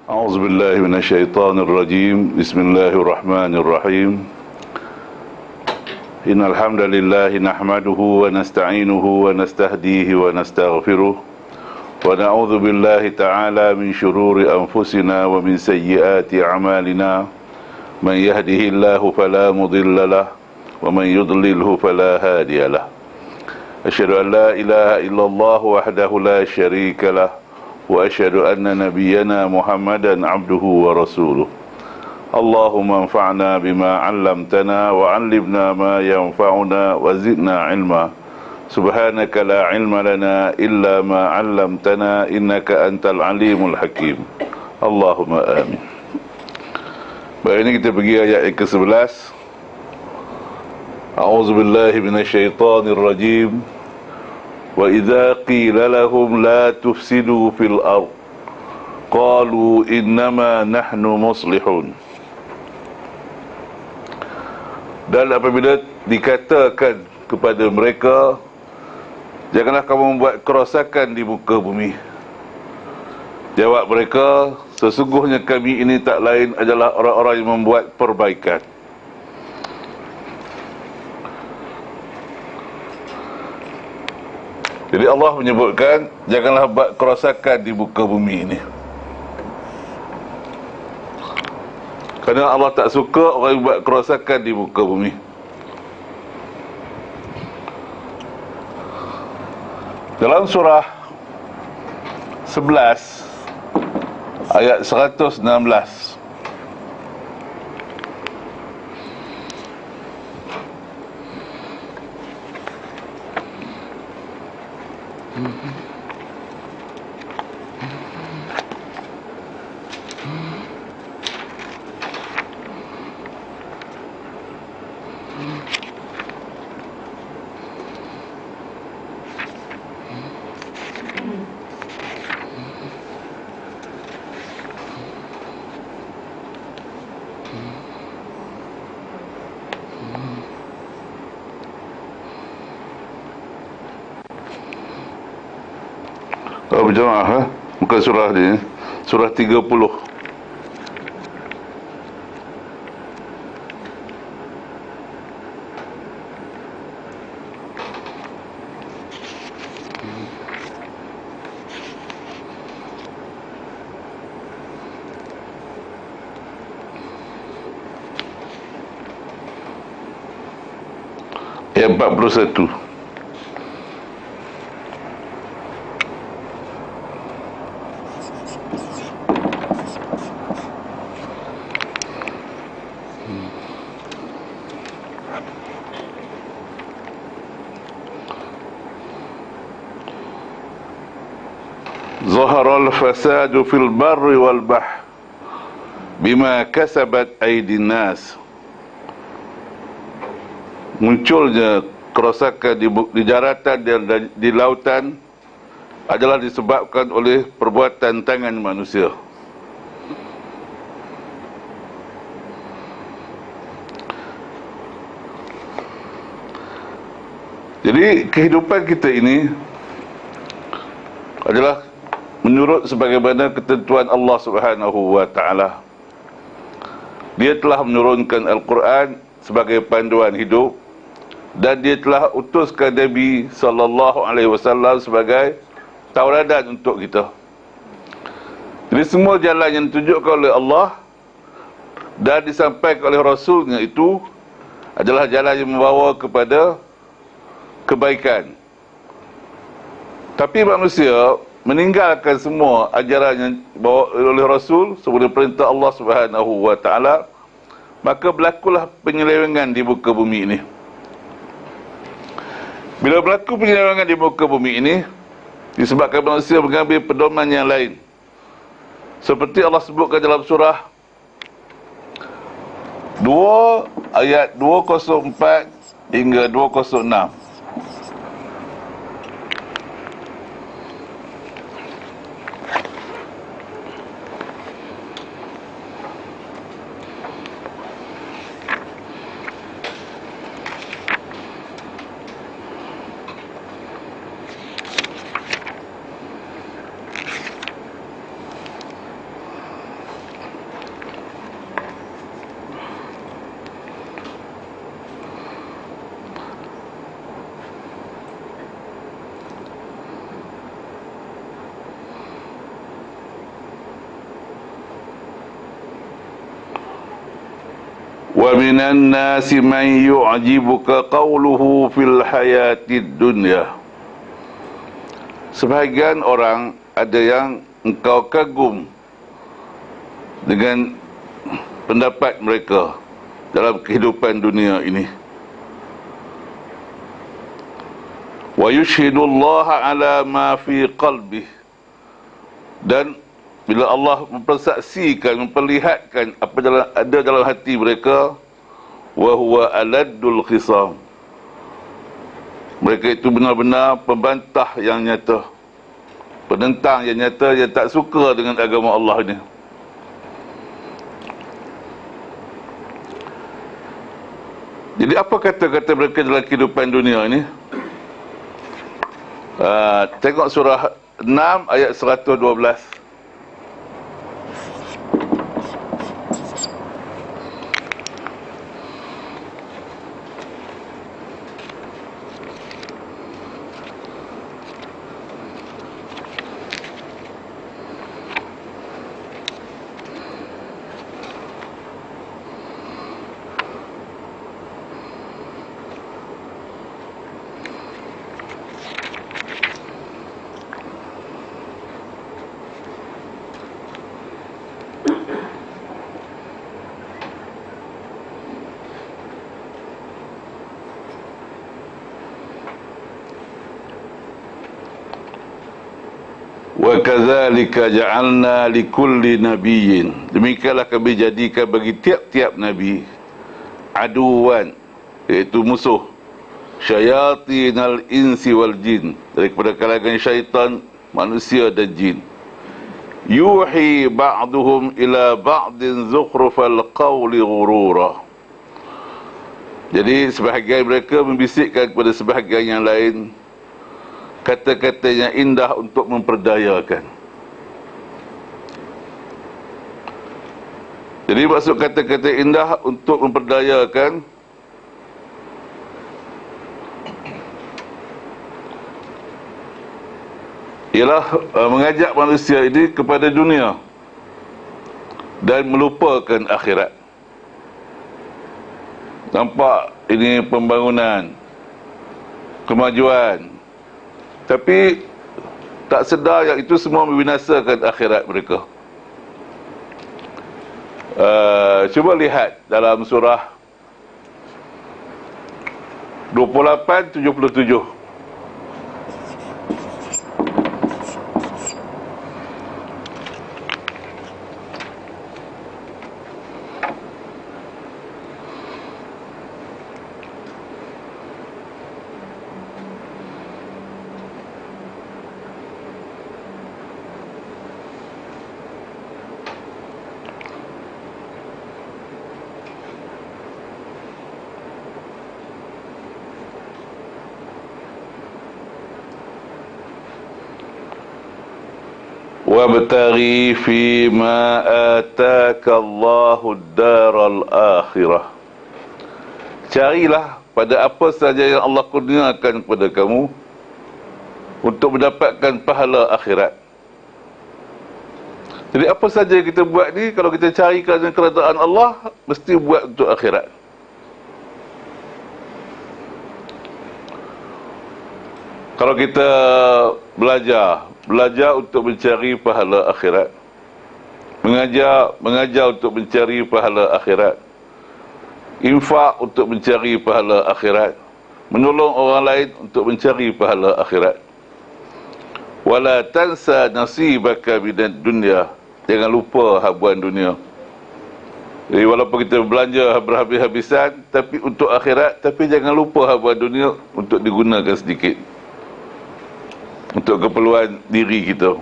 أعوذ بالله من الشيطان الرجيم. بسم الله الرحمن الرحيم. إن الحمد لله نحمده ونستعينه ونستهديه ونستغفره ونعوذ بالله تعالى من شرور أنفسنا ومن سيئات أعمالنا. من يهده الله فلا مضل له ومن يضلله فلا هادي له. أشهد أن لا إله إلا الله وحده لا شريك له وأشهد أن نبينا محمدا عبده ورسوله. اللهم انفعنا بما علمتنا وعلمنا ما ينفعنا وزدنا علما. سبحانك لا علم لنا إلا ما علمتنا إنك أنت العليم الحكيم. اللهم آمين. Baik, ini kita pergi ayat yang ke-11. A'udzubillahi minasyaitonir rajim. Wa idza qila lahum la tufsidu fil ard qalu innama nahnu muslihun. Dan apabila dikatakan kepada mereka, janganlah kamu membuat kerosakan di muka bumi, jawab mereka, sesungguhnya kami ini tak lain adalah orang-orang yang membuat perbaikan. Jadi Allah menyebutkan, janganlah buat kerosakan di muka bumi ini, kerana Allah tak suka orang yang buat kerosakan di muka bumi. Dalam surah 11 ayat 116, berjamaah, bukan surah ni, surah 30. Ayat 41. Zaharal fasadu fil barri wal bahr bima kasabat aydin nas. Munculnya kerosakan di daratan dan di lautan adalah disebabkan oleh perbuatan tangan manusia. Jadi kehidupan kita ini adalah menurut sebagaimana ketentuan Allah Subhanahu wa taala. Dia telah menurunkan Al-Quran sebagai panduan hidup, dan dia telah utuskan Nabi sallallahu alaihi wasallam sebagai tauladan untuk kita. Jadi semua jalan yang ditunjukkan oleh Allah dan disampaikan oleh Rasulnya itu adalah jalan yang membawa kepada kebaikan. Tapi manusia meninggalkan semua ajaran yang dibawa oleh Rasul sebagai perintah Allah Subhanahu wa taala, maka berlakulah penyelewengan di muka bumi ini. Bila berlaku penyelewengan di muka bumi ini, disebabkan manusia mengambil pedoman yang lain, seperti Allah sebutkan dalam surah 2 ayat 204 hingga 206. Wa minan nasi man yu'jibuka qawluhu fil hayatid dunya. Sebahagian orang ada yang engkau kagum dengan pendapat mereka dalam kehidupan dunia ini. Wa yushhidullaha ala ma fi qalbih, dan bila Allah mempersaksikan, memperlihatkan apa ada dalam hati mereka, wa huwa aladdul khisam, mereka itu benar-benar pembantah yang nyata, penentang yang nyata, yang tak suka dengan agama Allah ini. Jadi apa kata-kata mereka dalam kehidupan dunia ini? Tengok surah 6 ayat 112. Wa kadzalika ja'alna likulli nabiyyin, demikianlah kami jadikan bagi tiap-tiap nabi aduwan, iaitu musuh, syayatinal insi wal jin, daripada kalangan syaitan, manusia dan jin. Yuhi ba'duhum ila ba'din zukhrufal qawli ghurura, jadi sebahagian mereka membisikkan kepada sebahagian yang lain kata-kata yang indah untuk memperdayakan. Jadi maksud kata-kata indah untuk memperdayakan ialah mengajak manusia ini kepada dunia dan melupakan akhirat. Nampak ini pembangunan, kemajuan, tapi tak sedar yang itu semua membinasakan akhirat mereka. Cuba lihat dalam surah 28-77. Wabtaghi fima ataka Allahu ad-daral akhirah, carilah pada apa saja yang Allah kurniakan kepada kamu untuk mendapatkan pahala akhirat. Jadi apa saja kita buat ni, kalau kita cari kerajaan Allah, mesti buat untuk akhirat. Kalau kita belajar untuk mencari pahala akhirat, mengajar untuk mencari pahala akhirat, infak untuk mencari pahala akhirat, menolong orang lain untuk mencari pahala akhirat. Wala tansa nasibaka minad dunya, jangan lupa habuan dunia. Jadi walaupun kita belanja berhabis-habisan tapi untuk akhirat, tapi jangan lupa habuan dunia untuk digunakan sedikit untuk keperluan diri kita.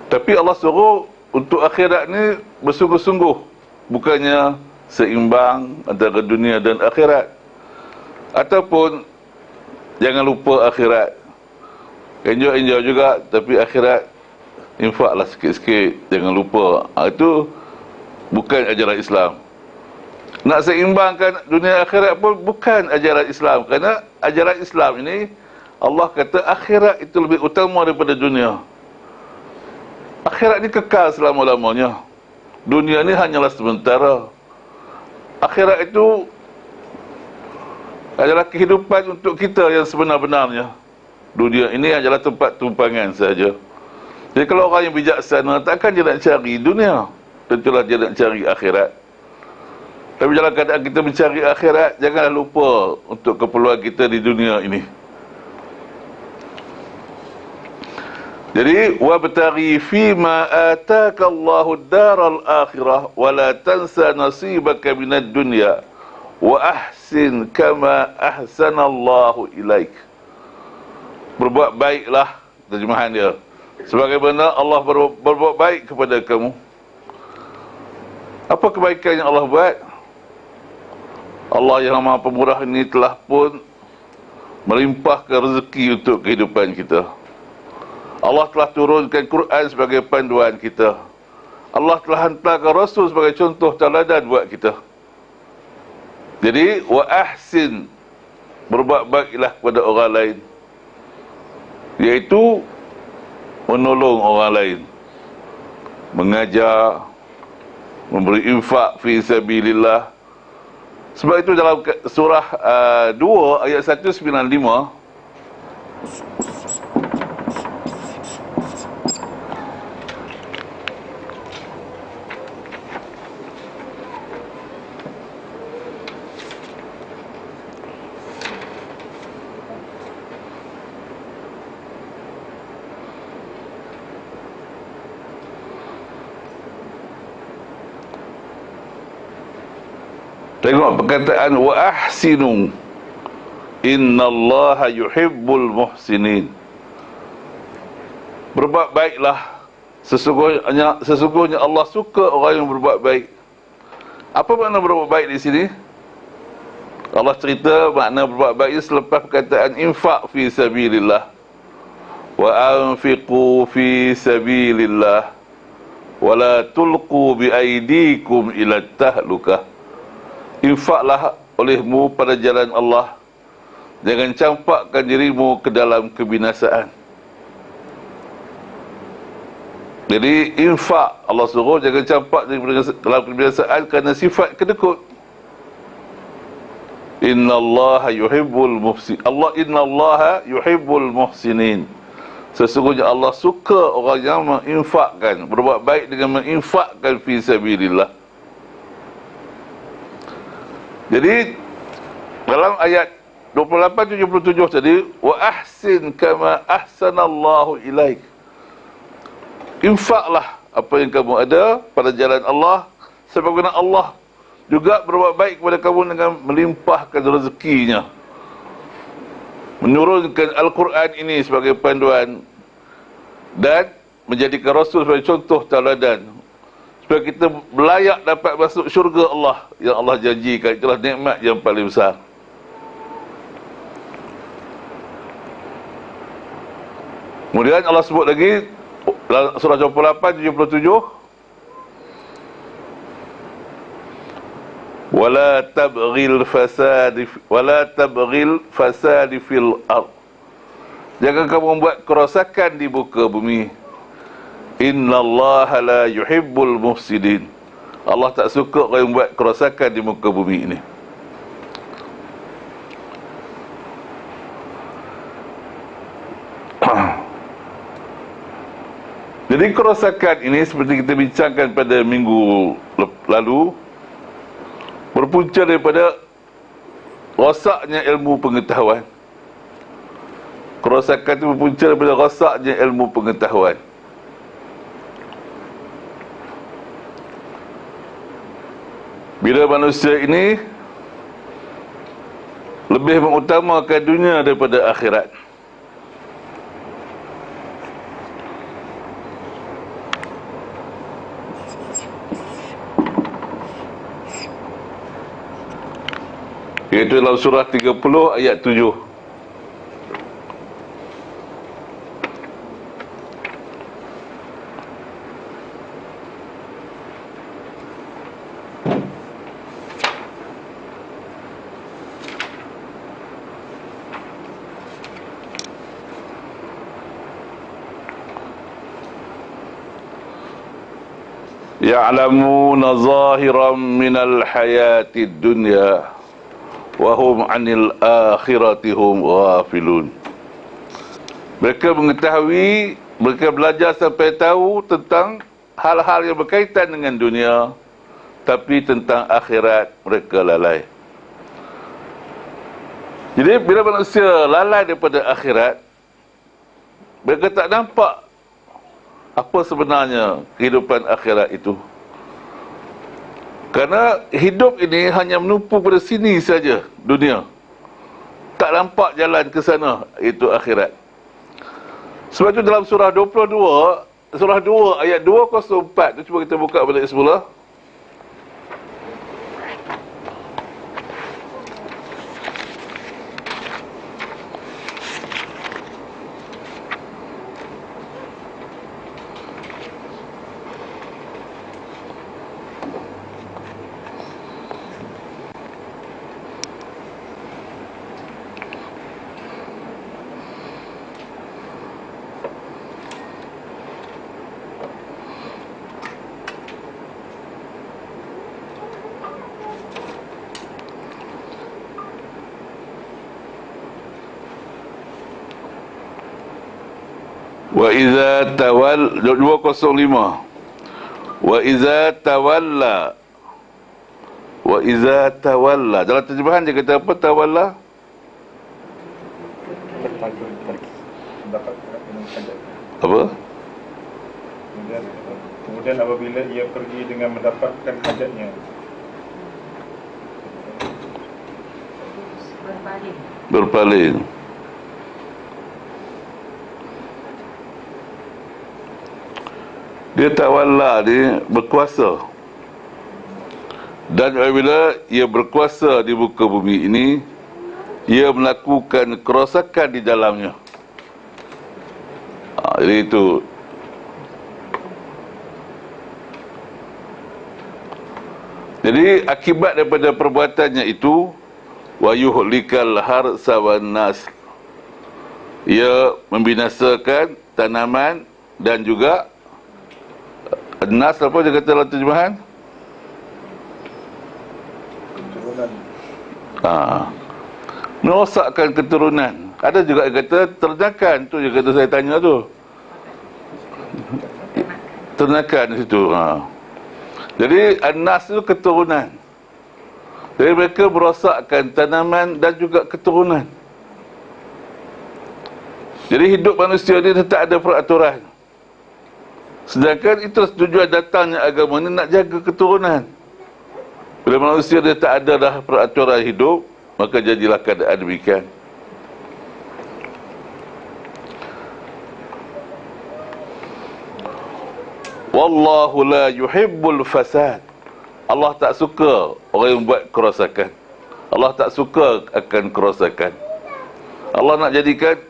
Tapi Allah suruh untuk akhirat ni bersungguh-sungguh, bukannya seimbang antara dunia dan akhirat. Ataupun jangan lupa akhirat, enjoy juga, tapi akhirat infaklah sikit-sikit, jangan lupa. Itu bukan ajaran Islam. Nak seimbangkan dunia akhirat pun bukan ajaran Islam, kerana ajaran Islam ini Allah kata akhirat itu lebih utama daripada dunia. Akhirat ni kekal selama-lamanya, dunia ni hanyalah sementara. akhirat itu adalah kehidupan untuk kita yang sebenar-benarnya. Dunia ini adalah tempat tumpangan saja. Jadi kalau orang yang bijaksana, takkan dia nak cari dunia, tentulah dia nak cari akhirat. Tapi dalam keadaan kita mencari akhirat, janganlah lupa untuk keperluan kita di dunia ini. Jadi wabtaghi fima ataka Allahu ad-daral akhirah wa la tansa nasibaka minad dunya wa ahsin kama ahsana Allahu ilaik. Berbuat baiklah, terjemahan dia, sebagaimana Allah berbuat baik kepada kamu. Apa kebaikan yang Allah buat? Allah yang Maha Pemurah ini telah pun melimpahkan rezeki untuk kehidupan kita. Allah telah turunkan Quran sebagai panduan kita. Allah telah hantarkan Rasul sebagai contoh teladan buat kita. Jadi wa ahsin, berbuat baiklah kepada orang lain, iaitu menolong orang lain, mengajar, memberi infak fi sabilillah. Sebab itu dalam surah 2 ayat 195, tengok perkataan wa ahsinu innallaha yuhibbul muhsinin. Berbuat baiklah, sesungguhnya Allah suka orang yang berbuat baik. Apa makna berbuat baik di sini? Allah cerita makna berbuat baik selepas perkataan infak fi sabilillah, wa anfiqu fi sabilillah wa la tulqu bi aydikum ila tahlukah. Infaklah olehmu pada jalan Allah, jangan campakkan dirimu ke dalam kebinasaan. Jadi infak, Allah suruh jangan campak dirimu dalam kebinasaan kerana sifat kedekut. Innallaha yuhibbul muhsin. Innallaha yuhibbul muhsinin. Sesungguhnya Allah suka orang yang menginfakkan, berbuat baik dengan menginfakkan fi sabilillah. Jadi dalam ayat 28-77 tadi, wa ahsin kama ahsanallahu ilaik. Infaklah apa yang kamu ada pada jalan Allah, sebagaimana Allah juga berbuat baik kepada kamu dengan melimpahkan rezekinya, menurunkan Al-Quran ini sebagai panduan, dan menjadikan Rasul sebagai contoh teladan, supaya kita layak dapat masuk syurga Allah yang Allah janjikan. Itulah nikmat yang paling besar. Kemudian Allah sebut lagi dalam surah 28-77, wala tabghil fasad fil ard. Jangan kamu membuat kerosakan di muka bumi. Innallaha la yuhibbul mufsidin. Allah tak suka orang yang buat kerosakan di muka bumi ini. Jadi kerosakan ini, seperti kita bincangkan pada minggu lalu, berpunca daripada rosaknya ilmu pengetahuan. Kerosakan itu berpunca daripada rosaknya ilmu pengetahuan. Bila manusia ini lebih mengutamakan dunia daripada akhirat, iaitu dalam surah 30 ayat 7. ya'lamuna zahiran minal hayatid dunya wa hum 'anil akhirati hum ghafilun. Mereka mengetahui, mereka belajar sampai tahu tentang hal-hal yang berkaitan dengan dunia, tapi tentang akhirat mereka lalai. Jadi bila manusia lalai daripada akhirat, mereka tak nampak apa sebenarnya kehidupan akhirat itu. Kerana hidup ini hanya menumpu pada sini saja, dunia. Tak nampak jalan ke sana, itu akhirat. Sebab itu dalam surah 22, surah 2 ayat 204 tu, cuba kita buka balik semula. Wa iza 205. Wa iza tawalla. Wa iza tawalla. Dalam terjemahan dia kata apa? Tawalla. Apa? Kemudian apabila ia pergi dengan mendapatkan hajatnya, Berpaling. Dia tawalla, dia berkuasa. Dan apabila ia berkuasa di muka bumi ini, ia melakukan kerosakan di dalamnya. Jadi itu. Jadi akibat daripada perbuatannya itu, wa yuhlikal harsa wan nas, ia membinasakan tanaman dan juga nas. Apa dia kata dalam terjemahan? keturunan. Merosakkan keturunan. Ada juga yang kata ternakan. Tu je kata saya tanya tu. Ternakan di situ. Jadi an-nas itu keturunan. Jadi mereka merosakkan tanaman dan juga keturunan. Jadi hidup manusia ni tak ada peraturan. Sedangkan itu tujuan datangnya agama ni, nak jaga keturunan. Bila manusia dia tak ada dah peraturan hidup, maka jadilah keadaan demikian. Wallahu la yuhibbul fasad. Allah tak suka orang yang buat kerosakan. Allah tak suka akan kerosakan. Allah nak jadikan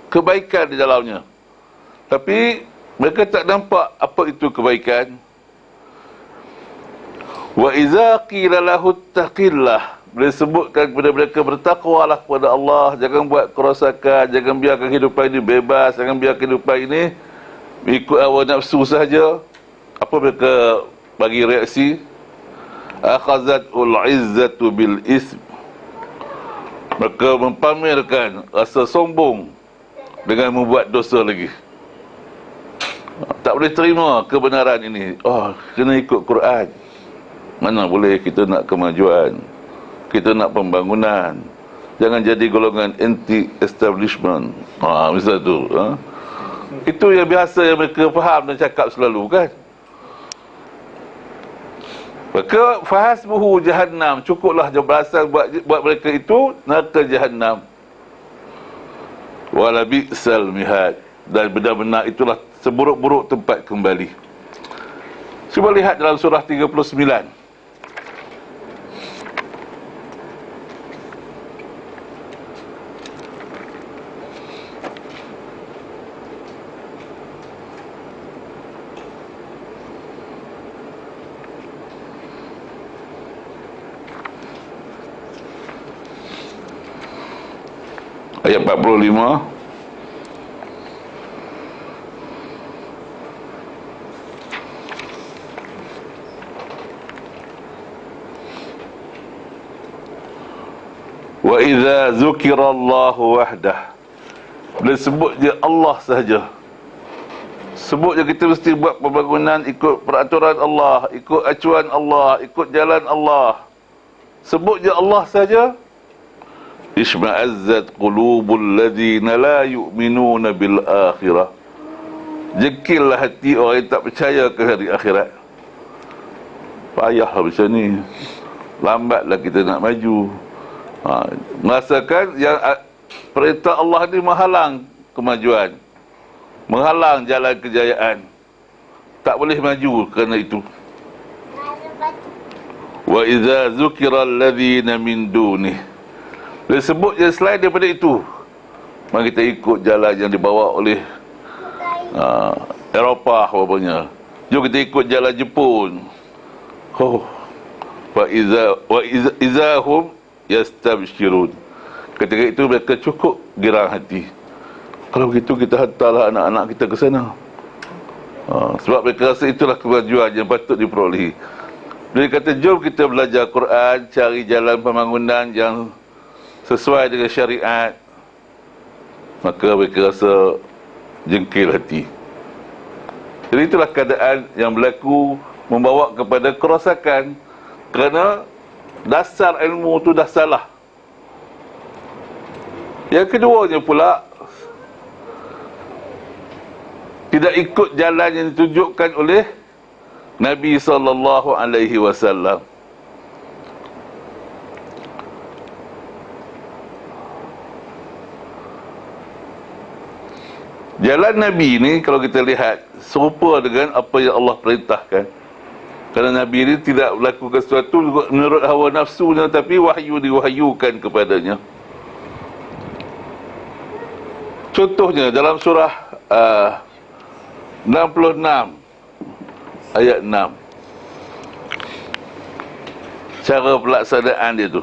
kebaikan di dalamnya. Tapi mereka tak nampak apa itu kebaikan. Wa iza qila lahu taqillah, bila sebutkan kepada mereka bertakwalah kepada Allah, jangan buat kerosakan, jangan biarkan kehidupan ini bebas, jangan biarkan kehidupan ini ikut hawa nafsu saja. Apa mereka bagi reaksi? Akhazatul izzatu bil ism, mereka mempamerkan rasa sombong dengan membuat dosa lagi. Tak boleh terima kebenaran ini. Kena ikut Quran. Mana boleh, kita nak kemajuan, kita nak pembangunan. Jangan jadi golongan anti-establishment. Misal tu. Itu yang biasa yang mereka faham dan cakap selalu kan. Maka fahasbuhu jahannam, cukuplah balasan buat mereka itu neraka jahannam. Wala bi'sal mihad, dan benar-benar itulah seburuk-buruk tempat kembali. Cuba lihat dalam surah 39. Ayat 45. Wa idza dzukirallahu wahdah, bila sebut je Allah sahaja, sebut je kita mesti buat pembangunan ikut peraturan Allah, ikut acuan Allah, ikut jalan Allah. Sebut je Allah saja, isma'azzat qulubul ladzina la yu'minuna bil akhirah, jekillah hati orang yang tak percaya ke hari akhirat. Payahlah macam ni, lambatlah kita nak maju. Merasakan yang perintah Allah ni menghalang kemajuan, menghalang jalan kejayaan, tak boleh maju kerana itu. Wa idza dzukira alladzina min dunih, bila sebut je selain daripada itu, mari kita ikut jalan yang dibawa oleh Eropah bapanya. Jom kita ikut jalan Jepun. Wa idza hum yastabshirun, ketika itu mereka cukup girang hati. Kalau begitu kita hantarlah anak-anak kita ke sana. Sebab mereka rasa itulah kemajuan yang patut diperolehi. Bila kata jom kita belajar Quran, cari jalan pembangunan yang sesuai dengan syariat, maka mereka rasa jengkil hati. Jadi itulah keadaan yang berlaku, membawa kepada kerosakan, kerana dasar ilmu tu dah salah. Yang keduanya pula, tidak ikut jalan yang ditunjukkan oleh Nabi SAW. Jalan Nabi ni kalau kita lihat serupa dengan apa yang Allah perintahkan. Kerana Nabi ini tidak melakukan sesuatu menurut hawa nafsunya, tapi wahyu diwahyukan kepadanya. Contohnya dalam surah 66 ayat 6, cara pelaksanaan dia tu.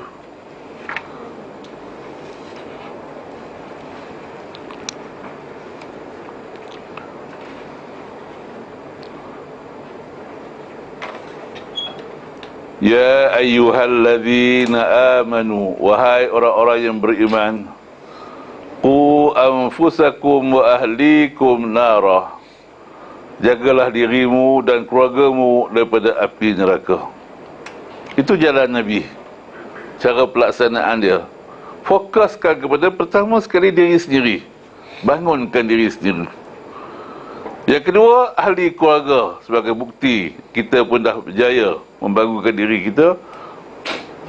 Ya ayyuhalladzina amanu, wahai orang-orang yang beriman, qu anfusakum wa ahlikum nara, jagalah dirimu dan keluargamu daripada api neraka. Itu jalan Nabi, cara pelaksanaan dia. Fokuskan kepada pertama sekali diri sendiri, bangunkan diri sendiri. Yang kedua, ahli keluarga, sebagai bukti kita pun dah berjaya membangunkan diri kita,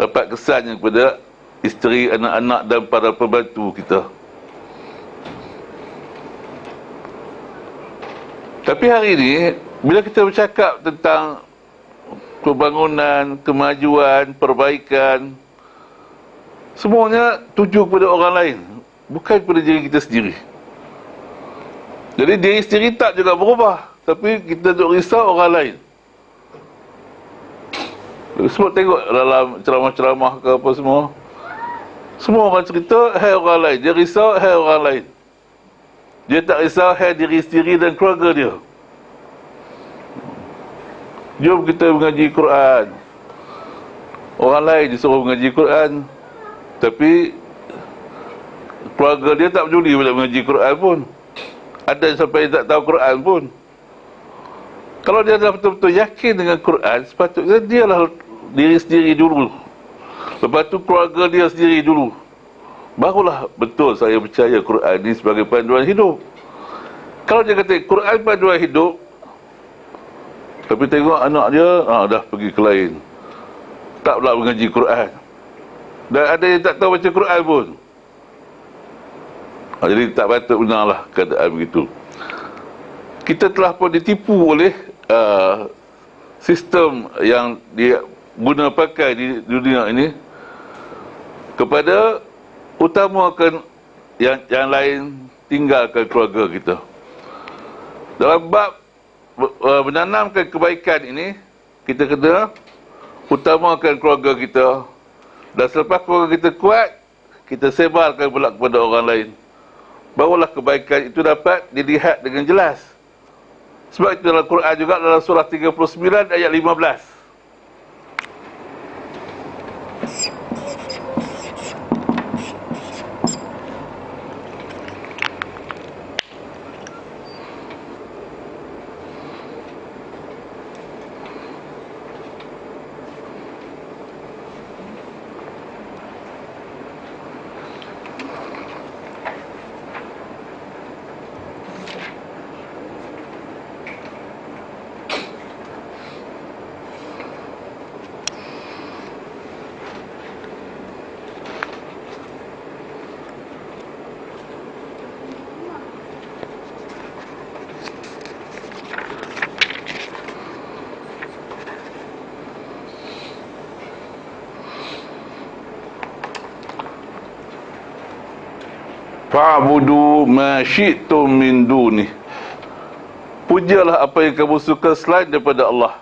dapat kesannya kepada isteri, anak-anak dan para pembantu kita. Tapi hari ini, bila kita bercakap tentang pembangunan, kemajuan, perbaikan, semuanya tuju kepada orang lain, bukan kepada diri kita sendiri. Jadi diri sendiri tak juga berubah, tapi kita duk risau orang lain. Sebab tengok dalam ceramah-ceramah ke apa semua orang cerita hai orang lain, dia risau hai orang lain. Dia tak risau hai diri sendiri dan keluarga dia. Jom kita mengaji Quran. Orang lain disuruh mengaji Quran, tapi keluarga dia tak peduli bila mengaji Quran pun. Ada sampai tak tahu Quran pun. Kalau dia dah betul-betul yakin dengan Quran, sepatutnya dialah diri sendiri dulu, lepas tu keluarga dia sendiri dulu, barulah betul saya percaya Quran ni sebagai panduan hidup. Kalau dia kata Quran panduan hidup, tapi tengok anak dia dah pergi ke lain, tak pula mengaji Quran, dan ada yang tak tahu baca Quran pun. Jadi tak patut benarlah keadaan begitu. Kita telah pun ditipu oleh sistem yang dia guna pakai di dunia ini, kepada utamakan yang lain, tinggalkan keluarga kita. Dalam bab menanamkan kebaikan ini, kita kena utamakan keluarga kita, dan selepas keluarga kita kuat, kita sebarkan pula kepada orang lain, barulah kebaikan itu dapat dilihat dengan jelas. Sebab itu dalam Quran juga, dalam surah 39 ayat 15, fa'budu ma syi'tum min dunih. Pujalah apa yang kamu suka selain daripada Allah.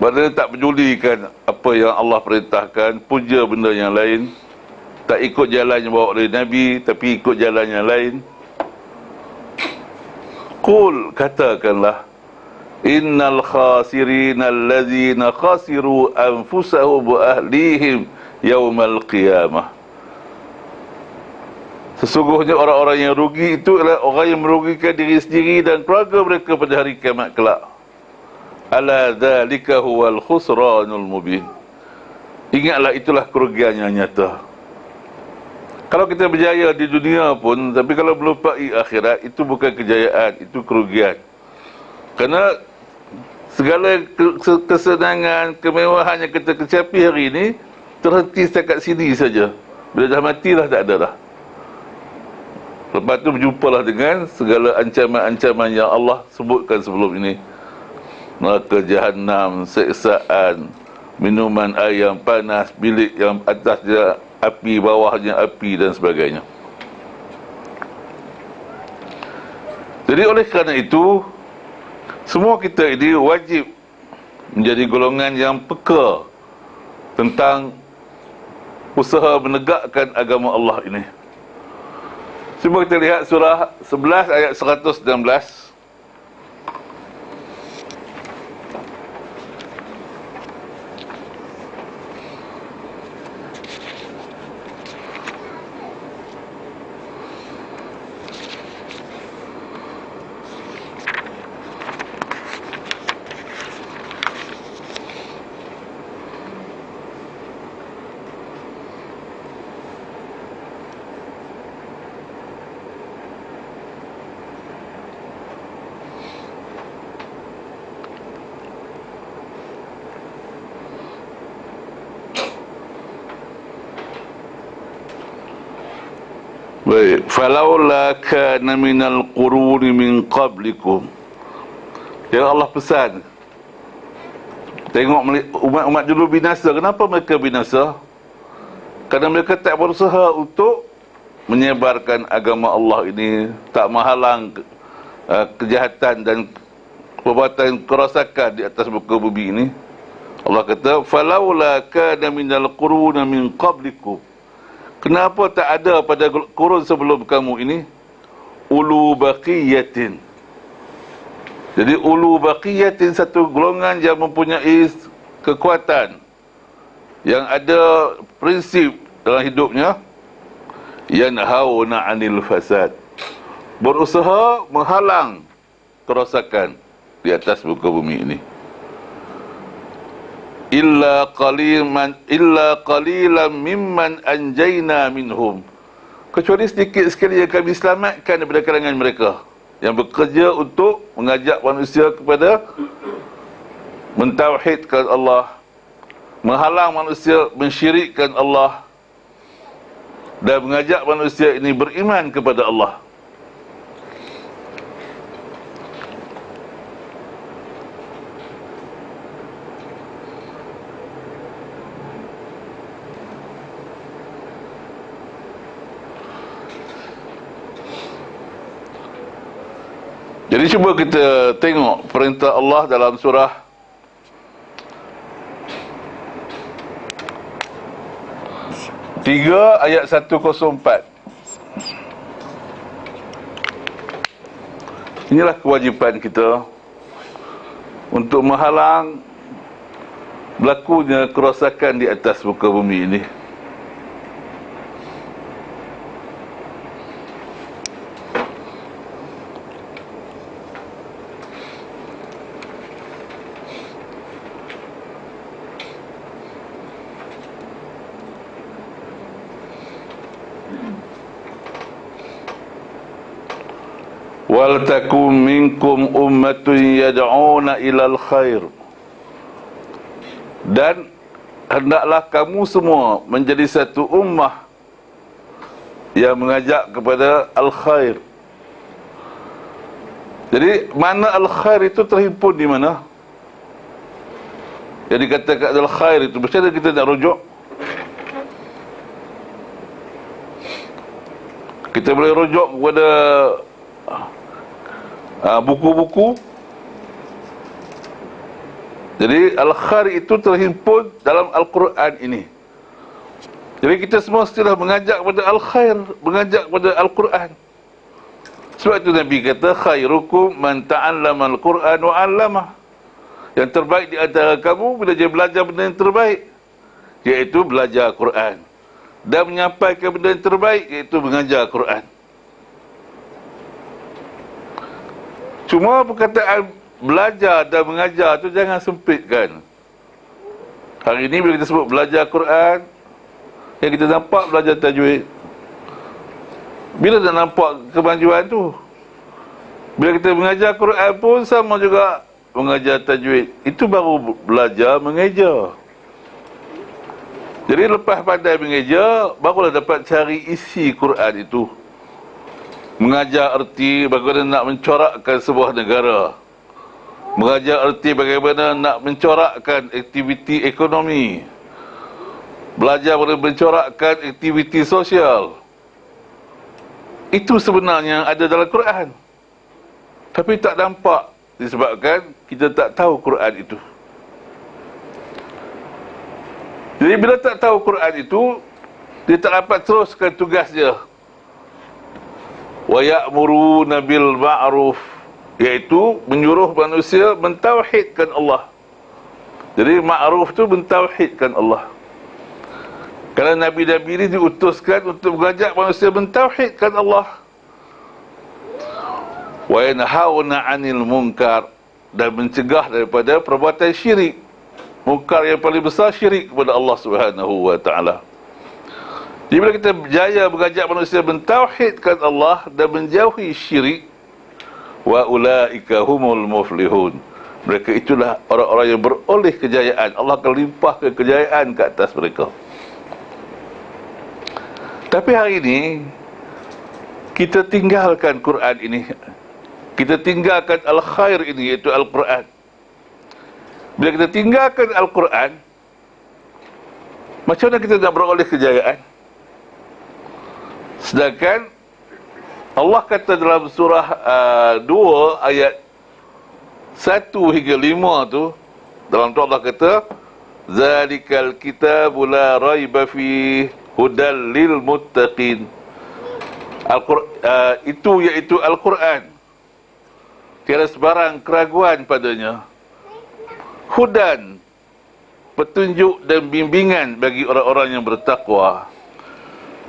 Padahal tak pedulikan apa yang Allah perintahkan, puja benda yang lain, tak ikut jalan yang bawa oleh Nabi, tapi ikut jalan yang lain. Qul, katakanlah, innal khasirina allazina khasiru anfusahum wa ahlihim yaumal qiyamah. Sesungguhnya orang-orang yang rugi itu adalah orang yang merugikan diri sendiri dan keluarga mereka pada hari kiamat kelak. Ala dzalika huwal khusranul mubin. Ingatlah, itulah kerugian yang nyata. Kalau kita berjaya di dunia pun, tapi kalau melupai akhirat, itu bukan kejayaan, itu kerugian. Kerana segala kesenangan, kemewahan yang kita kecapi hari ini terhenti setakat sini saja. Bila dah matilah, tak ada dah. Lepas tu berjumpalah dengan segala ancaman-ancaman yang Allah sebutkan sebelum ini. Neraka jahanam, seksaan, minuman air yang panas, bilik yang atasnya api, bawahnya api dan sebagainya. Jadi oleh kerana itu, semua kita ini wajib menjadi golongan yang peka tentang usaha menegakkan agama Allah ini. Cuba kita lihat surah 11 ayat 116. Baik, falaula kana minal quruni min qablikum. Yang Allah pesan, tengok umat-umat dulu binasa. Kenapa mereka binasa? Kerana mereka tak berusaha untuk menyebarkan agama Allah ini, tak menghalang kejahatan dan perbuatan kerosakan di atas muka bumi ini. Allah kata, falaula kana minal quruni min qablikum. Kenapa tak ada pada kurun sebelum kamu ini ulu baqiyatin? Jadi ulu baqiyatin, satu golongan yang mempunyai kekuatan, yang ada prinsip dalam hidupnya, yanhauna 'anil fasad, berusaha menghalang kerosakan di atas muka bumi ini. Illa qalilan mimman anjayna minhum, kecuali sedikit sekali yang kami selamatkan daripada kalangan mereka, yang bekerja untuk mengajak manusia kepada mentauhidkan Allah, menghalang manusia mensyirikkan Allah, dan mengajak manusia ini beriman kepada Allah. Jadi cuba kita tengok perintah Allah dalam surah Tiga ayat 104. Inilah kewajipan kita untuk menghalang berlakunya kerosakan di atas muka bumi ini. Wal takum minkum ummatun yad'una ilal khair, dan hendaklah kamu semua menjadi satu ummah yang mengajak kepada al-khair. Jadi mana al-khair itu terhimpun di mana? Yang dikatakan al-khair itu, macam mana kita nak rujuk? Kita boleh rujuk kepada buku-buku. Jadi al-khair itu terhimpun dalam Al-Quran ini. Jadi kita semua mestilah mengajak kepada al-khair, mengajak kepada Al-Quran. Sebab itu Nabi kata, khairukum man ta'allama al-Quran wa 'allamah. Yang terbaik di antara kamu bila dia belajar benda yang terbaik, iaitu belajar Quran, dan menyampaikan benda yang terbaik, iaitu mengajar Quran. Cuma perkataan belajar dan mengajar tu jangan sempitkan. Hari ini bila kita sebut belajar Quran, yang kita nampak belajar tajwid. Bila dah nampak kemajuan tu? Bila kita mengajar Quran pun sama juga mengajar tajwid. Itu baru belajar mengeja. Jadi lepas pandai mengeja, barulah dapat cari isi Quran itu. Mengajar erti bagaimana nak mencorakkan sebuah negara, mengajar erti bagaimana nak mencorakkan aktiviti ekonomi, belajar bagaimana mencorakkan aktiviti sosial. Itu sebenarnya ada dalam Quran, tapi tak nampak disebabkan kita tak tahu Quran itu. Jadi bila tak tahu Quran itu, dia tak dapat teruskan tugas dia. Wa ya'muruna bil ma'ruf, iaitu menyuruh manusia mentauhidkan Allah. Jadi ma'ruf tu mentauhidkan Allah. Kerana Nabi-Nabi ini diutuskan untuk mengajak manusia mentauhidkan Allah. Wa yanhauna 'anil munkar, dan mencegah daripada perbuatan syirik. Munkar yang paling besar syirik kepada Allah Subhanahu wa taala. Jadi bila kita berjaya mengajak manusia mentauhidkan Allah dan menjauhi syirik, wa ulaika humul muflihun, mereka itulah orang-orang yang beroleh kejayaan. Allah akan limpahkan kejayaan ke atas mereka. Tapi hari ini kita tinggalkan Quran ini. Kita tinggalkan al-khair ini, iaitu Al-Quran. Bila kita tinggalkan Al-Quran, macam mana kita nak beroleh kejayaan? Sedangkan Allah kata dalam surah 2 ayat 1 hingga 5 tu, dalam tu Allah kata, zalikal kitabu la raiba fi hudal lil muttaqin. Itu iaitu Al-Quran, tiada sebarang keraguan padanya. Hudan, petunjuk dan bimbingan bagi orang-orang yang bertakwa.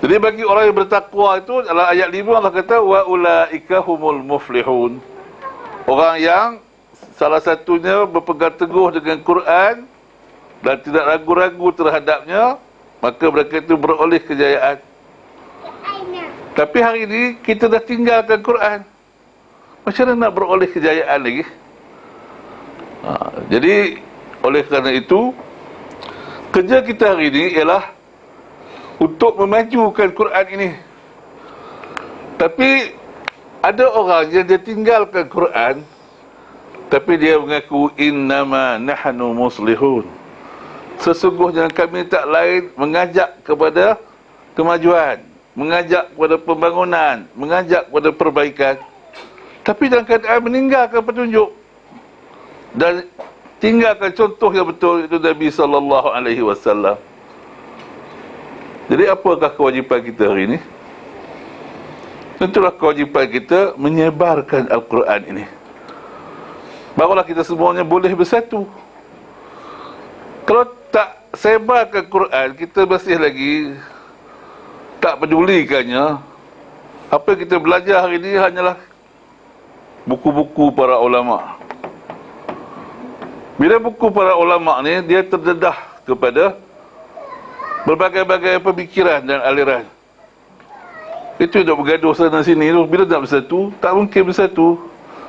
Jadi bagi orang yang bertakwa itu, dalam ayat 5 Allah kata, wa ulaika humul muflihun. Orang yang salah satunya berpegang teguh dengan Quran dan tidak ragu-ragu terhadapnya, maka mereka itu beroleh kejayaan. Tapi hari ini kita dah tinggalkan Quran, macam mana nak beroleh kejayaan lagi? Jadi oleh kerana itu, kerja kita hari ini ialah untuk memajukan Quran ini. Tapi ada orang yang dia tinggalkan Quran, tapi dia mengaku innama nahnu muslihun, sesungguhnya kami tak lain mengajak kepada kemajuan, mengajak kepada pembangunan, mengajak kepada perbaikan. Tapi dalam keadaan meninggalkan petunjuk dan tinggalkan contoh yang betul, itu Nabi SAW. Jadi apakah kewajipan kita hari ini? Tentulah kewajipan kita menyebarkan Al-Quran ini. Barulah kita semuanya boleh bersatu. Kalau tak sebarkan Quran, kita masih lagi tak pedulikannya. Apa yang kita belajar hari ini hanyalah buku-buku para ulama. Bila buku para ulama ni, dia terdedah kepada berbagai-bagai pemikiran dan aliran. Itu nak bergaduh sana sini tu. Bila nak bersatu, tak mungkin bersatu.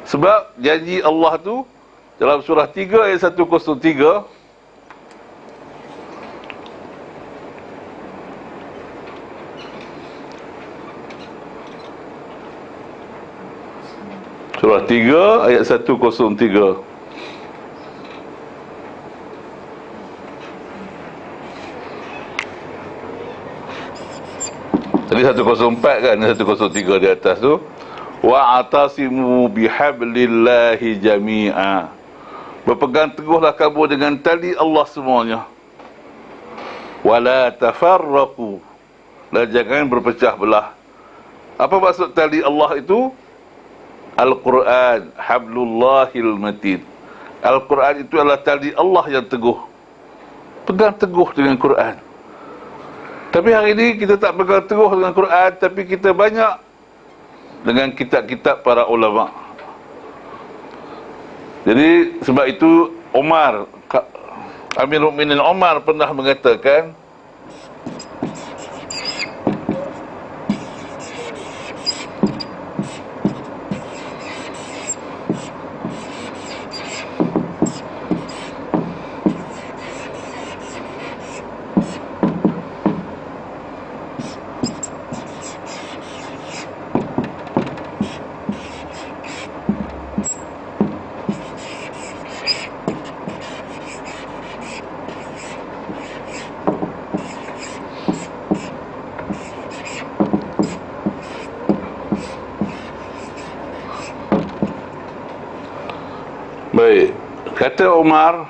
Sebab janji Allah tu dalam surah 3 ayat 103, surah 3 ayat 103, Tadi 104 kan, 103 di atas tu. Wa'atasimu bihablillahi jami'a. Berpegang teguhlah kamu dengan tali Allah semuanya. Wala tafarraqu. Dan jangan berpecah belah. Apa maksud tali Allah itu? Al-Quran, hablullahil matin. Al-Quran itu adalah tali Allah yang teguh. Pegang teguh dengan Quran. Tapi hari ini kita tak pegang teguh dengan Quran, tapi kita banyak dengan kitab-kitab para ulama. Jadi sebab itu Amirul Mukminin Umar pernah mengatakan, baik, kata Umar,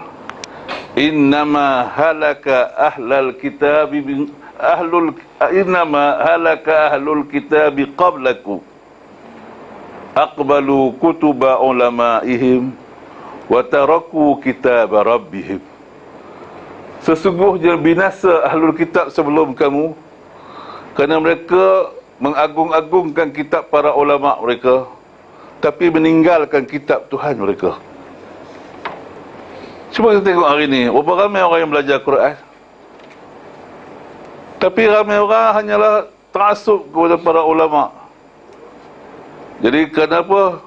innama halaka ahlul kitabi ahlul kitabi qablaku aqbalu kutuba ulamaihim wa taraku kitab rabbihim. Sesungguhnya binasa ahlul kitab sebelum kamu, kerana mereka mengagung-agungkan kitab para ulama mereka, tapi meninggalkan kitab Tuhan mereka. Cuba kita tengok hari ni, berapa ramai orang yang belajar Quran, tapi ramai orang hanyalah ta'assub kepada para ulama. Jadi kenapa?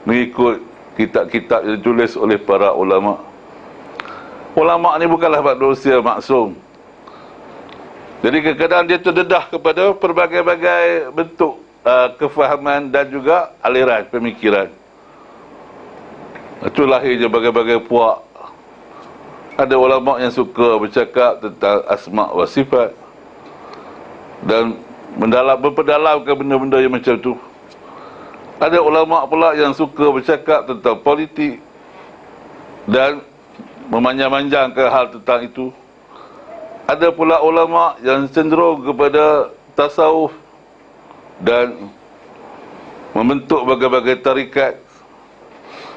Mengikut kitab-kitab yang ditulis oleh para ulama. Ulama ni bukanlah manusia maksum. Jadi kadang-kadang dia terdedah kepada pelbagai-bagai bentuk kefahaman dan juga aliran pemikiran. Itu lahirnya berbagai-bagai puak. Ada ulama yang suka bercakap tentang asma' wa sifat dan berpedalamkan benda-benda yang macam tu. Ada ulama pula yang suka bercakap tentang politik dan memanjang-manjangkan hal tentang itu. Ada pula ulama yang cenderung kepada tasawuf dan membentuk berbagai-bagai tarikat.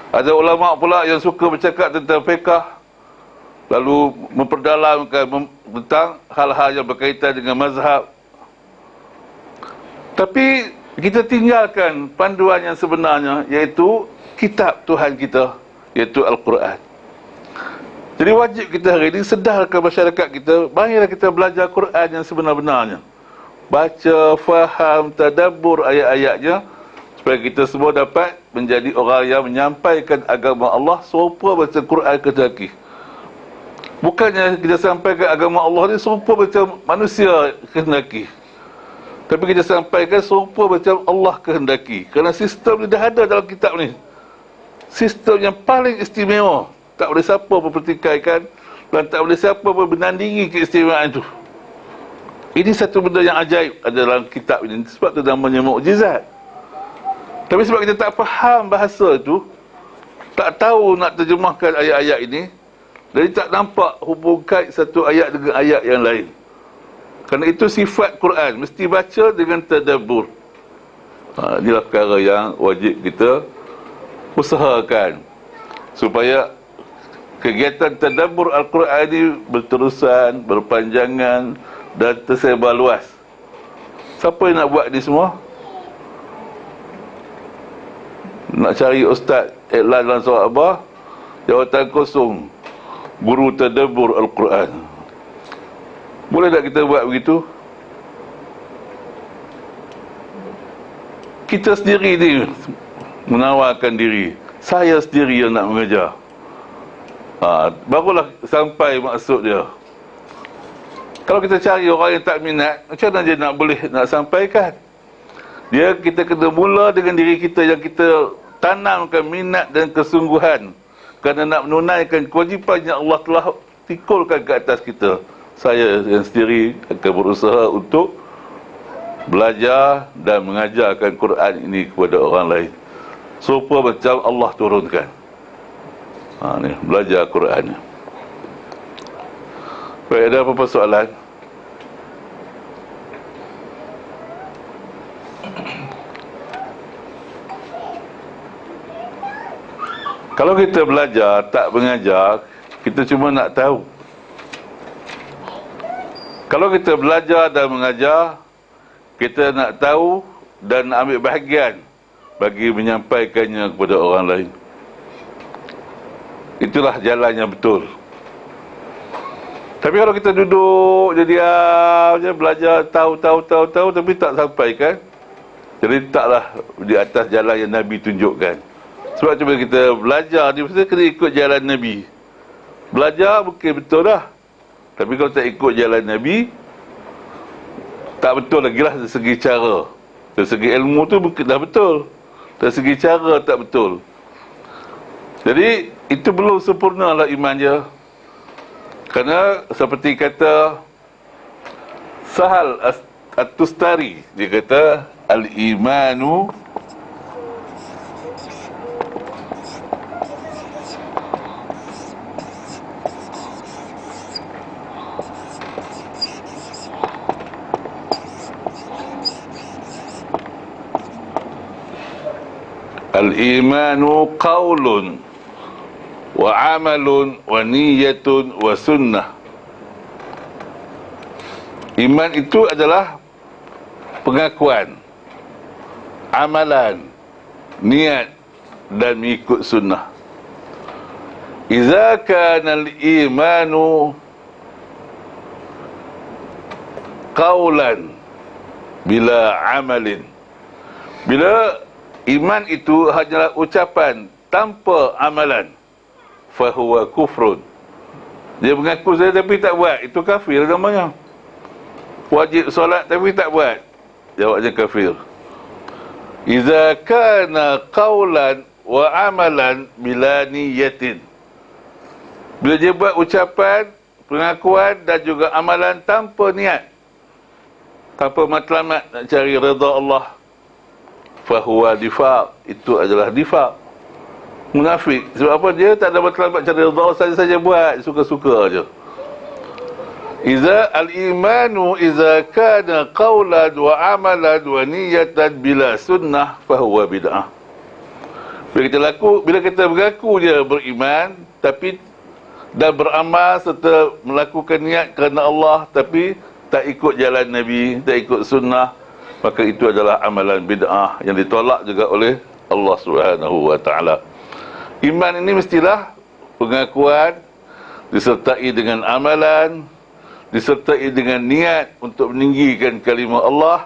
Ada ulama pula yang suka bercakap tentang fiqh, lalu memperdalamkan tentang hal-hal yang berkaitan dengan mazhab. Tapi kita tinggalkan panduan yang sebenarnya, iaitu kitab Tuhan kita, iaitu Al-Quran. Jadi wajib kita hari ini sedarkan masyarakat kita, marilah kita belajar Quran yang sebenar-benarnya. Baca, faham, tadabbur ayat-ayatnya, supaya kita semua dapat menjadi orang yang menyampaikan agama Allah serupa macam Quran kehendaki. Bukannya kita sampaikan agama Allah ni serupa macam manusia kehendaki, tapi kita sampaikan serupa macam Allah kehendaki. Kerana sistem ni dah ada dalam kitab ni, sistem yang paling istimewa. Tak boleh siapa pun pertikaikan, dan tak boleh siapa pun menandingi keistimewaan itu. Ini satu benda yang ajaib ada dalam kitab ini. Sebab tu namanya mukjizat. Tapi sebab kita tak faham bahasa itu, tak tahu nak terjemahkan ayat-ayat ini, jadi tak nampak hubung kait satu ayat dengan ayat yang lain. Kerana itu sifat Quran, mesti baca dengan tadabbur. Inilah perkara yang wajib kita usahakan, supaya kegiatan tadabbur Al-Quran ini berterusan, berpanjangan dan tersebar luas. Siapa yang nak buat ni semua? Nak cari ustaz iklan dalam surat Abah, jawatan kosong, guru tadabbur Al-Quran. Boleh tak kita buat begitu? Kita sendiri ni menawarkan diri, saya sendiri yang nak mengajar. Barulah sampai maksud dia. Kalau kita cari orang yang tak minat, macam mana dia nak sampaikan? Kita kena mula dengan diri kita yang kita tanamkan minat dan kesungguhan, kerana nak menunaikan kewajipan yang Allah telah tikulkan ke atas kita. Saya yang sendiri akan berusaha untuk belajar dan mengajarkan Quran ini kepada orang lain, serupa macam Allah turunkan. Ni belajar Quran. Baik, ada apa-apa soalan? Kalau kita belajar tak mengajar, kita cuma nak tahu. Kalau kita belajar dan mengajar, kita nak tahu dan nak ambil bahagian bagi menyampaikannya kepada orang lain. Itulah jalan yang betul. Tapi kalau kita duduk je diam je, belajar tahu tapi tak sampaikan, jadi taklah di atas jalan yang Nabi tunjukkan. Sebab cuba kita belajar ni, mesti kena ikut jalan Nabi. Belajar mungkin betul dah, tapi kalau tak ikut jalan Nabi, tak betul lagi lah dari segi cara. Dari segi ilmu tu mungkin dah betul, dari segi cara tak betul. Jadi itu belum sempurna lah iman dia. Kerana seperti kata Sahal At-Tustari, dia kata al-imanu al-imanu qaulun wa amalun wa niyatun wa sunnah. Iman itu adalah pengakuan, amalan, niat dan mengikut sunnah. Iza kana al-imanu qaulan bila amalin. Bila iman itu hanyalah ucapan tanpa amalan, fahuwa kufrun. Dia mengaku saya tapi tak buat, itu kafir namanya. Wajib solat tapi tak buat, jawabnya kafir. Iza kana qawlan wa amalan bila niyatin. Bila dia buat ucapan, pengakuan dan juga amalan tanpa niat, tanpa matlamat nak cari redha Allah, fahuwa nifaq, itu adalah nifaq, munafik. Sebab apa? Dia tak ada matlamat cari redha Allah, saja-saja buat, suka-suka aja. Iza al-imanu iza kana qawlan wa amalan wa niyatan bila sunnah fahuwa bid'ah. Bila kita mengaku dia beriman tapi dan beramal serta melakukan niat kerana Allah tapi tak ikut jalan Nabi, tak ikut sunnah, maka itu adalah amalan bid'ah yang ditolak juga oleh Allah Subhanahu wa taala. Iman ini mestilah pengakuan disertai dengan amalan, disertai dengan niat untuk meninggikan kalimah Allah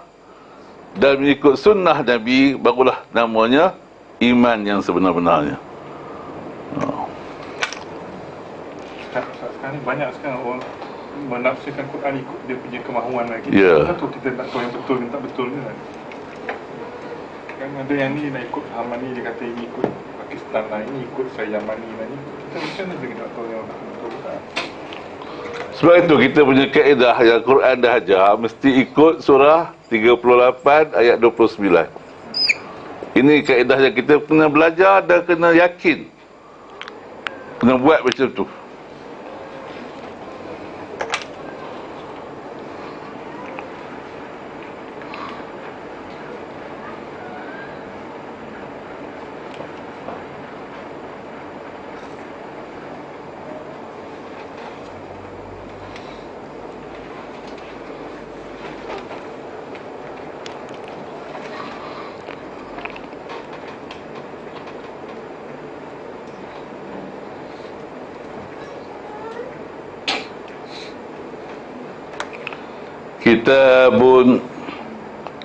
dan mengikut sunnah Nabi, barulah namanya iman yang sebenar-benarnya. Sekarang ni banyak sekarang orang menafsirkan Quran ikut dia punya kemahuan lagi. Ya. Kita tak tahu yang betul dan tak betul kan. Kan ada yang ni nak ikut Hamani, dia kata ini ikut Pakistan lah, ini ikut Syamani lah, ni kita macam mana kita tak tahu yang betul tak. Sebab itu kita punya kaedah yang Quran dah ajar, mesti ikut surah 38 ayat 29. Ini kaedah yang kita kena belajar dan kena yakin, kena buat macam tu. Kitabun,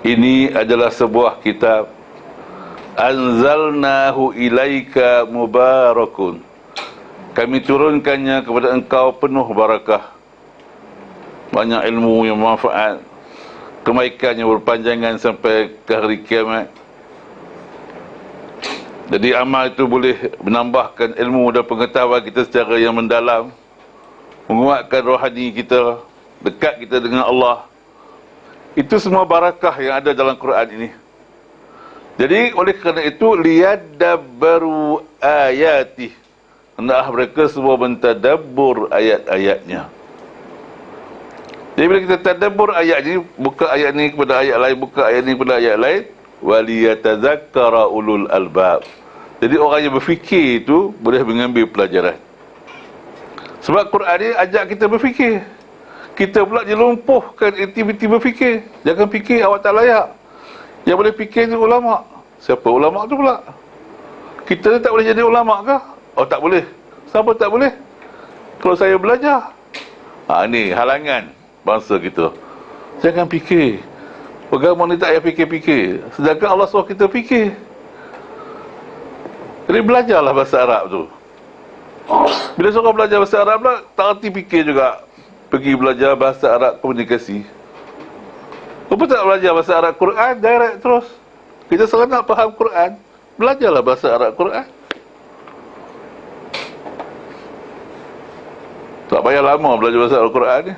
ini adalah sebuah kitab, anzalnahu ilaika mubarakun, kami turunkannya kepada engkau penuh barakah, banyak ilmu yang bermanfaat, kebaikannya berpanjangan sampai ke hari kiamat. Jadi amal itu boleh menambahkan ilmu dan pengetahuan kita secara yang mendalam, menguatkan rohani kita, dekat kita dengan Allah. Itu semua barakah yang ada dalam Quran ini. Jadi oleh kerana itu, liyadabbaru ayatih, hendaklah mereka semua mentadabbur ayat-ayatnya. Jadi bila kita tadabbur ayat ni, buka ayat ni kepada ayat lain, buka ayat ni kepada ayat lain, waliyatazakkara ulul albab. Jadi orang yang berfikir itu boleh mengambil pelajaran. Sebab Quran ni ajak kita berfikir. Kita pula dilumpuhkan aktiviti berfikir. Jangan fikir awak tak layak. Yang boleh fikir tu ulama'. Siapa ulama' tu pula? Kita ni tak boleh jadi ulama' kah? Oh, tak boleh. Siapa tak boleh? Kalau saya belajar. Ni halangan bangsa kita. Jangan fikir. Agama ni tak payah fikir-fikir. Sedangkan Allah suruh kita fikir. Jadi belajarlah bahasa Arab tu. Bila suruh belajar bahasa Arab pula, tak erti fikir juga. Pergi belajar bahasa Arab komunikasi. Kenapa tak belajar bahasa Arab Quran direct terus? Kita selalu nak faham Quran, belajarlah bahasa Arab Quran. Tak payah lama belajar bahasa Arab Quran ni.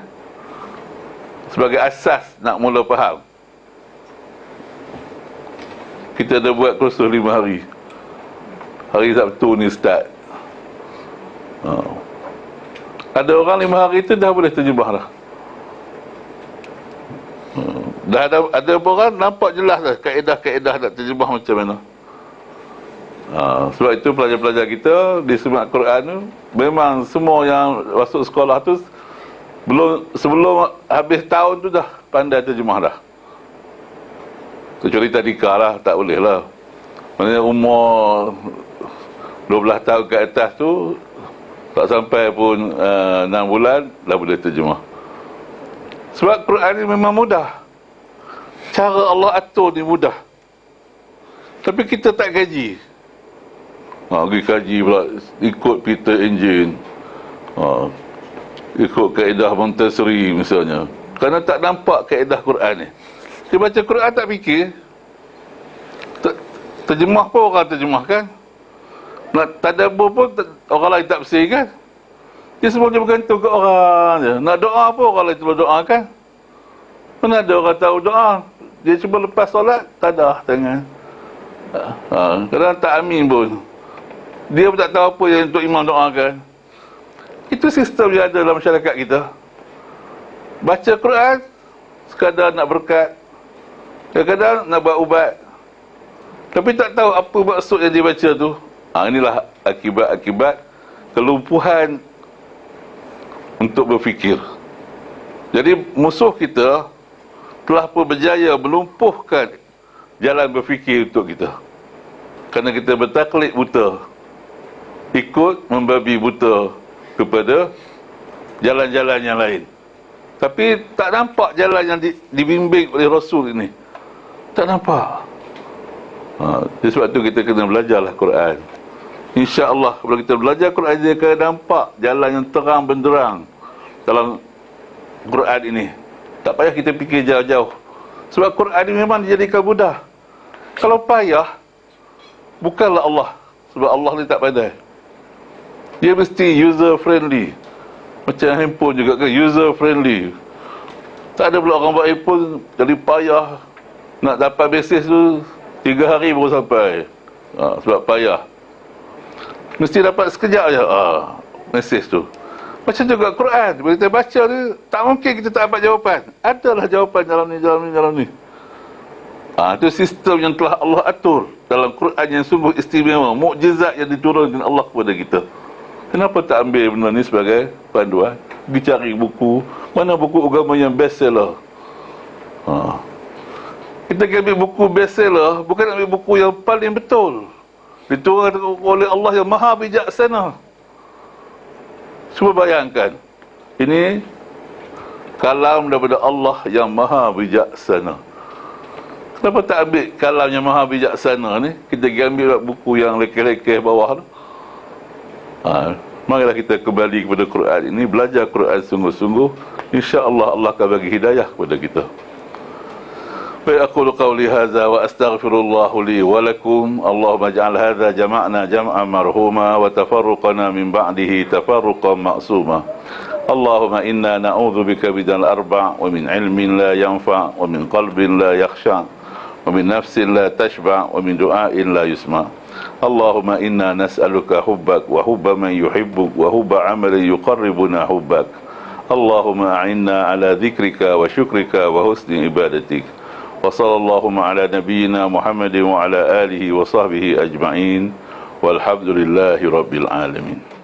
Sebagai asas nak mula faham. Kita ada buat kursus 5 hari. Hari Sabtu ni start. Ada orang 5 hari tu dah boleh terjemah dah. Dah ada orang nampak jelas dah kaedah-kaedah nak terjemah macam mana. Sebab itu pelajar-pelajar kita di Semak Quran tu, memang semua yang masuk sekolah tu sebelum habis tahun tu dah pandai terjemah dah. Kecuali tadika lah, tak boleh lah. Maksudnya umur 12 tahun ke atas tu, tak sampai pun 6 bulan dah boleh terjemah. Sebab Quran ni memang mudah. Cara Allah atur ni mudah. Tapi kita tak kaji. Pergi kaji pula, ikut Peter Engine, ikut kaedah Montessori misalnya. Kerana tak nampak kaedah Quran ni. Dia baca Quran tak fikir. Terjemah pun orang terjemahkan. Nak tadabbur pun orang lain tak bersih kan. Dia semuanya bergantung ke orang je. Nak doa pun orang lain cuba doakan. Mana ada orang tahu doa. Dia cuba lepas solat, tadah tangan. Kadang tak amin pun. Dia pun tak tahu apa yang untuk imam doakan. Itu sistem yang ada dalam masyarakat kita. Baca Quran sekadar nak berkat, kadang-kadang nak buat ubat, tapi tak tahu apa maksud yang dia baca tu. Inilah akibat-akibat kelumpuhan untuk berfikir. Jadi musuh kita telah pun berjaya melumpuhkan jalan berfikir untuk kita. Kerana kita bertaklid buta, ikut membabi buta kepada jalan-jalan yang lain. Tapi tak nampak jalan yang dibimbing oleh Rasul ini. Tak nampak. Sebab tu kita kena belajarlah Quran. InsyaAllah kalau kita belajar Quran, dia akan nampak jalan yang terang benderang dalam Quran ini. Tak payah kita fikir jauh-jauh. Sebab Quran ini memang dijadikan mudah. Kalau payah, bukanlah Allah. Sebab Allah ni tak pandai. Dia mesti user friendly. Macam handphone juga kan, user friendly. Tak ada pula orang buat handphone jadi payah. Nak dapat mesej tu 3 hari baru sampai. Sebab payah. Mesti dapat sekejap je mesej tu. Macam juga Quran. Bila kita baca ni, tak mungkin kita tak dapat jawapan. Adalah jawapan dalam ni. Itu sistem yang telah Allah atur dalam Quran yang sungguh istimewa, mukjizat yang diturunkan Allah kepada kita. Kenapa tak ambil benda ni sebagai panduan? Pergi cari buku. Mana buku agama yang best seller? Kita ambil buku best seller, bukan ambil buku yang paling betul, diturunkan oleh Allah yang maha bijaksana. Cuba bayangkan, ini kalam daripada Allah yang maha bijaksana. Kenapa tak ambil kalam yang maha bijaksana ni? Kita ambil buku yang lekeh-lekeh bawah tu. Marilah kita kembali kepada Quran ini, belajar Quran sungguh-sungguh. InsyaAllah Allah akan bagi hidayah kepada kita. Baik, aqulu qawli hadza wa astaghfirullah li wa lakum. Allahumma ij'al hadza jama'na jam'an marhuma wa tafarruqana min ba'dihi tafarruqan ma'suma. اللهم إنا نعوذ بك من الأربع ومن علم لا ينفع ومن قلب لا يخشع ومن نفس لا تشبع ومن دعاء لا يسمع. اللهم إنا نسألك حبك وحب من يحبك وحب عمل يقربنا حبك. اللهم أعنا على ذكرك وشكرك وحسن عبادتك. وصلى اللهم على نبينا محمد وعلى آله وصحبه أجمعين والحمد لله رب العالمين.